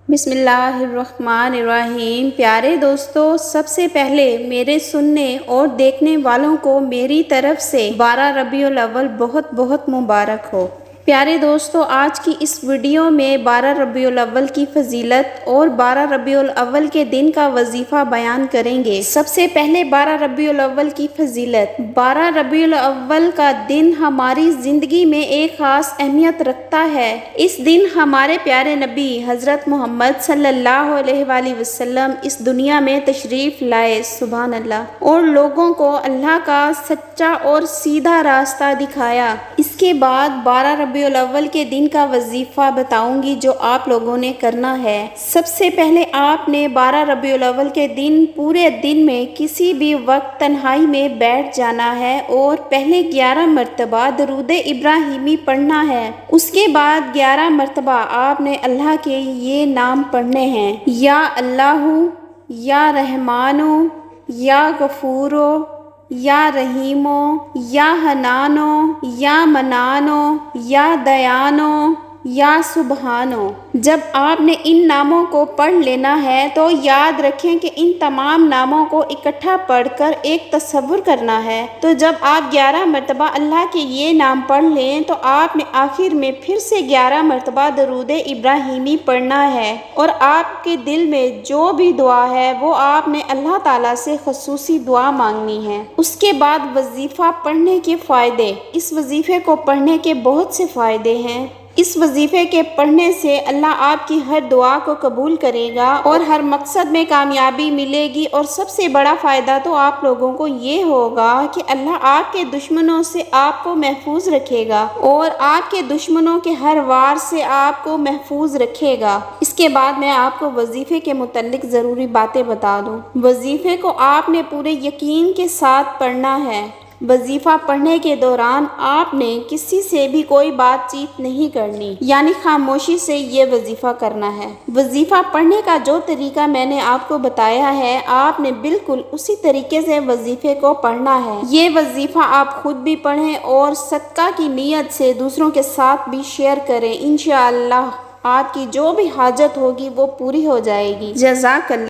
بسم اللہ الرحمن الرحیم۔ پیارے دوستو، سب سے پہلے میرے سننے اور دیکھنے والوں کو میری طرف سے 12 ربیع الاول بہت بہت مبارک ہو۔ پیارے دوستو، آج کی اس ویڈیو میں 12 ربیع الاول کی فضیلت اور 12 ربیع الاول کے دن کا وظیفہ بیان کریں گے۔ سب سے پہلے 12 ربیع الاول کی فضیلت۔ 12 ربیع الاول کا دن ہماری زندگی میں ایک خاص اہمیت رکھتا ہے۔ اس دن ہمارے پیارے نبی حضرت محمد صلی اللہ علیہ وآلہ وسلم اس دنیا میں تشریف لائے، سبحان اللہ، اور لوگوں کو اللہ کا سچا اور سیدھا راستہ دکھایا۔ اس کے بعد 12 ربیع الاول کے دن کا وظیفہ بتاؤں گی جو آپ لوگوں نے کرنا ہے۔ سب سے پہلے آپ نے 12 ربیع الاول کے دن پورے دن میں کسی بھی وقت تنہائی میں بیٹھ جانا ہے اور پہلے 11 مرتبہ درود ابراہیمی پڑھنا ہے۔ اس کے بعد 11 مرتبہ آپ نے اللہ کے یہ نام پڑھنے ہیں: یا اللہ، یا رحمانو، یا غفورو، یا رحیمو، یا حنانو، یا منانو، یا دیانو، یا سبحانو۔ جب آپ نے ان ناموں کو پڑھ لینا ہے تو یاد رکھیں کہ ان تمام ناموں کو اکٹھا پڑھ کر ایک تصور کرنا ہے۔ تو جب آپ 11 مرتبہ اللہ کے یہ نام پڑھ لیں تو آپ نے آخر میں پھر سے 11 مرتبہ درود ابراہیمی پڑھنا ہے، اور آپ کے دل میں جو بھی دعا ہے وہ آپ نے اللہ تعالیٰ سے خصوصی دعا مانگنی ہے۔ اس کے بعد وظیفہ پڑھنے کے فائدے۔ اس وظیفے کو پڑھنے کے بہت سے فائدے ہیں۔ اس وظیفے کے پڑھنے سے اللہ آپ کی ہر دعا کو قبول کرے گا اور ہر مقصد میں کامیابی ملے گی، اور سب سے بڑا فائدہ تو آپ لوگوں کو یہ ہوگا کہ اللہ آپ کے دشمنوں سے آپ کو محفوظ رکھے گا اور آپ کے دشمنوں کے ہر وار سے آپ کو محفوظ رکھے گا۔ اس کے بعد میں آپ کو وظیفے کے متعلق ضروری باتیں بتا دوں۔ وظیفے کو آپ نے پورے یقین کے ساتھ پڑھنا ہے۔ وظیفہ پڑھنے کے دوران آپ نے کسی سے بھی کوئی بات چیت نہیں کرنی، یعنی خاموشی سے یہ وظیفہ کرنا ہے۔ وظیفہ پڑھنے کا جو طریقہ میں نے آپ کو بتایا ہے، آپ نے بالکل اسی طریقے سے وظیفے کو پڑھنا ہے۔ یہ وظیفہ آپ خود بھی پڑھیں اور صدقہ کی نیت سے دوسروں کے ساتھ بھی شیئر کریں۔ انشاءاللہ آپ کی جو بھی حاجت ہوگی وہ پوری ہو جائے گی۔ جزاک اللہ۔